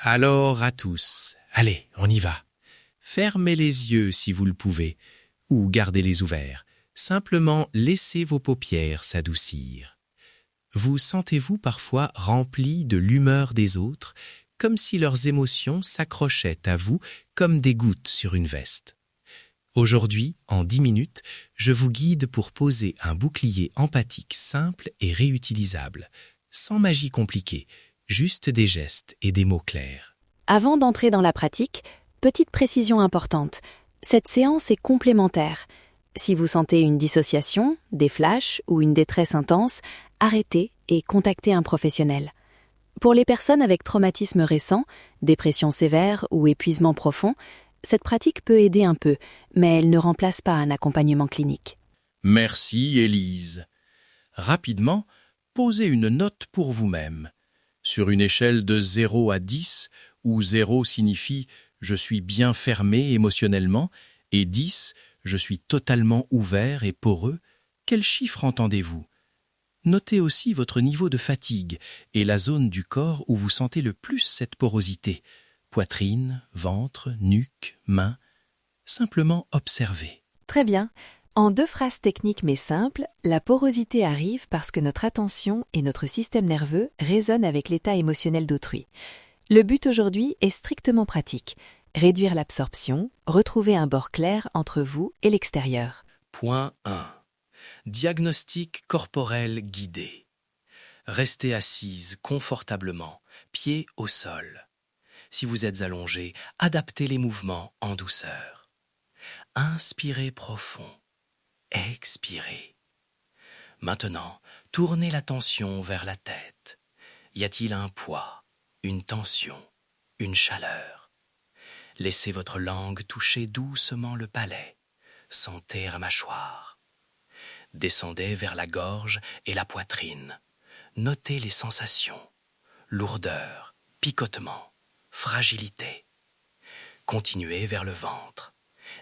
Alors à tous, allez, on y va. Fermez les yeux si vous le pouvez, ou gardez-les ouverts. Simplement laissez vos paupières s'adoucir. Vous sentez-vous parfois rempli de l'humeur des autres, comme si leurs émotions s'accrochaient à vous comme des gouttes sur une veste. Aujourd'hui, en 10 minutes, je vous guide pour poser un bouclier empathique simple et réutilisable, sans magie compliquée, juste des gestes et des mots clairs. Avant d'entrer dans la pratique, petite précision importante, cette séance est complémentaire. Si vous sentez une dissociation, des flashs ou une détresse intense, arrêtez et contactez un professionnel. Pour les personnes avec traumatisme récent, dépression sévère ou épuisement profond, cette pratique peut aider un peu, mais elle ne remplace pas un accompagnement clinique. Merci Élise. Rapidement, posez une note pour vous-même. Sur une échelle de 0 à 10, où 0 signifie « je suis bien fermé émotionnellement » et 10 « je suis totalement ouvert et poreux », quel chiffre entendez-vous? Notez aussi votre niveau de fatigue et la zone du corps où vous sentez le plus cette porosité. Poitrine, ventre, nuque, mains. Simplement observez. Très bien. En 2 phrases techniques mais simples, la porosité arrive parce que notre attention et notre système nerveux résonnent avec l'état émotionnel d'autrui. Le but aujourd'hui est strictement pratique. Réduire l'absorption, retrouver un bord clair entre vous et l'extérieur. Point 1. Diagnostic corporel guidé. Restez assise confortablement, pieds au sol. Si vous êtes allongé, adaptez les mouvements en douceur. Inspirez profond. Expirez. Maintenant, tournez l'attention vers la tête. Y a-t-il un poids, une tension, une chaleur? Laissez votre langue toucher doucement le palais. Sentez la mâchoire. Descendez vers la gorge et la poitrine. Notez les sensations. Lourdeur, picotement, fragilité. Continuez vers le ventre.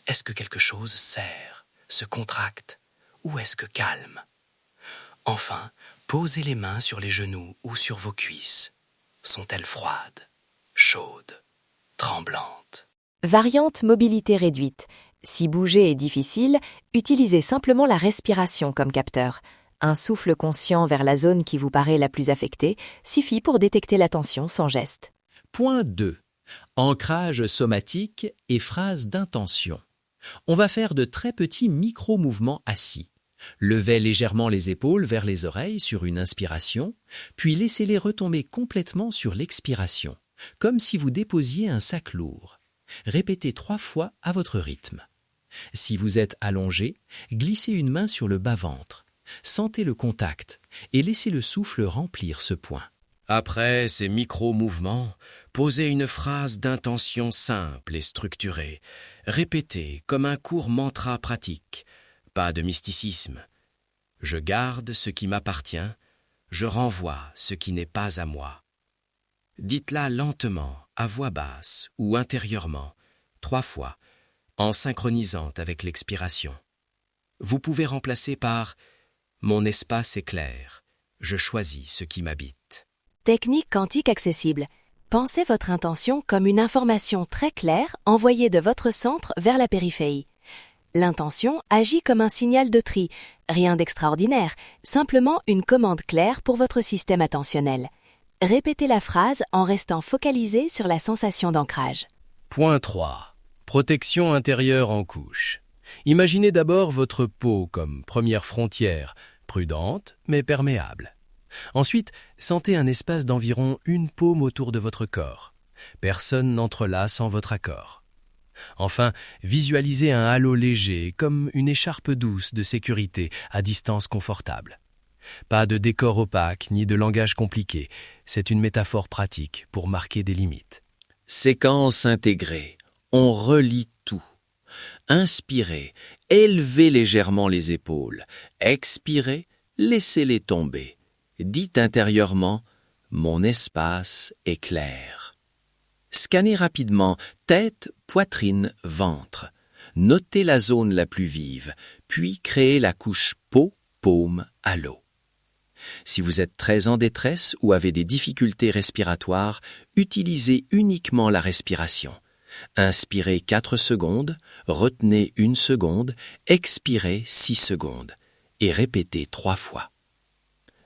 Est-ce que quelque chose serre, se contracte, ou est-ce que calme? Enfin, posez les mains sur les genoux ou sur vos cuisses. Sont-elles froides, chaudes, tremblantes? Variante mobilité réduite. Si bouger est difficile, utilisez simplement la respiration comme capteur. Un souffle conscient vers la zone qui vous paraît la plus affectée suffit pour détecter la tension sans geste. Point 2. Ancrage somatique et phrases d'intention. On va faire de très petits micro-mouvements assis. Levez légèrement les épaules vers les oreilles sur une inspiration, puis laissez-les retomber complètement sur l'expiration, comme si vous déposiez un sac lourd. Répétez 3 fois à votre rythme. Si vous êtes allongé, glissez une main sur le bas-ventre. Sentez le contact et laissez le souffle remplir ce point. Après ces micro-mouvements, posez une phrase d'intention simple et structurée. Répétez comme un court mantra pratique. Pas de mysticisme. Je garde ce qui m'appartient, je renvoie ce qui n'est pas à moi. Dites-la lentement, à voix basse ou intérieurement, 3 fois, en synchronisant avec l'expiration. Vous pouvez remplacer par « Mon espace est clair, je choisis ce qui m'habite ». Technique quantique accessible. Pensez votre intention comme une information très claire envoyée de votre centre vers la périphérie. L'intention agit comme un signal de tri, rien d'extraordinaire, simplement une commande claire pour votre système attentionnel. Répétez la phrase en restant focalisé sur la sensation d'ancrage. Point 3. Protection intérieure en couche. Imaginez d'abord votre peau comme première frontière, prudente mais perméable. Ensuite, sentez un espace d'environ 1 paume autour de votre corps. Personne n'entre là sans votre accord. Enfin, visualisez un halo léger comme une écharpe douce de sécurité à distance confortable. Pas de décor opaque ni de langage compliqué, c'est une métaphore pratique pour marquer des limites. Séquence intégrée, on relie tout. Inspirez, élevez légèrement les épaules. Expirez, laissez-les tomber. Dites intérieurement « Mon espace est clair ». Scannez rapidement tête, poitrine, ventre. Notez la zone la plus vive, puis créez la couche peau, paume, halo. Si vous êtes très en détresse ou avez des difficultés respiratoires, utilisez uniquement la respiration. Inspirez 4 secondes, retenez 1 seconde, expirez 6 secondes et répétez 3 fois.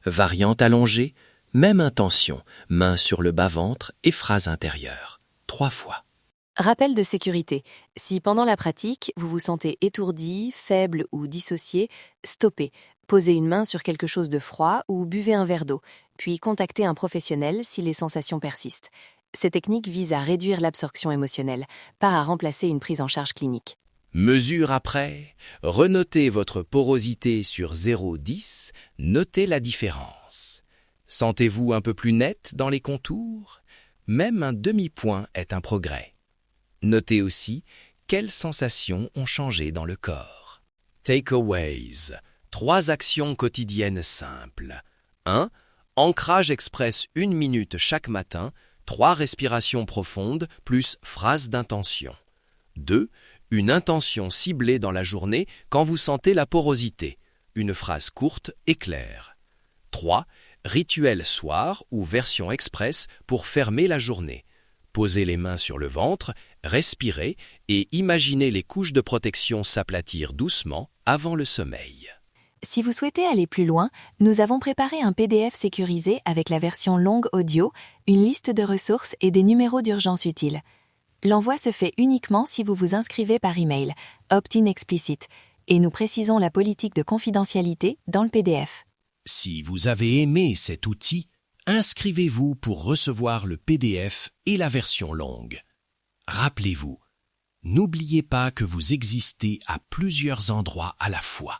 Variante allongée, même intention, main sur le bas-ventre et phrase intérieure, 3 fois. Rappel de sécurité. Si pendant la pratique, vous vous sentez étourdi, faible ou dissocié, stoppez. Posez une main sur quelque chose de froid ou buvez un verre d'eau, puis contactez un professionnel si les sensations persistent. Ces techniques visent à réduire l'absorption émotionnelle, pas à remplacer une prise en charge clinique. Mesure après, renotez votre porosité sur 0,10, notez la différence. Sentez-vous un peu plus net dans les contours? Même un demi-point est un progrès. Notez aussi quelles sensations ont changé dans le corps. Takeaways. 3 actions quotidiennes simples. 1. Ancrage express 1 minute chaque matin, 3 respirations profondes plus phrase d'intention. 2. Une intention ciblée dans la journée quand vous sentez la porosité. Une phrase courte et claire. 3. Rituel soir ou version express pour fermer la journée. Posez les mains sur le ventre, respirez et imaginez les couches de protection s'aplatir doucement avant le sommeil. Si vous souhaitez aller plus loin, nous avons préparé un PDF sécurisé avec la version longue audio, une liste de ressources et des numéros d'urgence utiles. L'envoi se fait uniquement si vous vous inscrivez par email, opt-in explicite, et nous précisons la politique de confidentialité dans le PDF. Si vous avez aimé cet outil, inscrivez-vous pour recevoir le PDF et la version longue. Rappelez-vous, n'oubliez pas que vous existez à plusieurs endroits à la fois.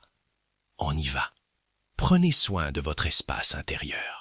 On y va. Prenez soin de votre espace intérieur.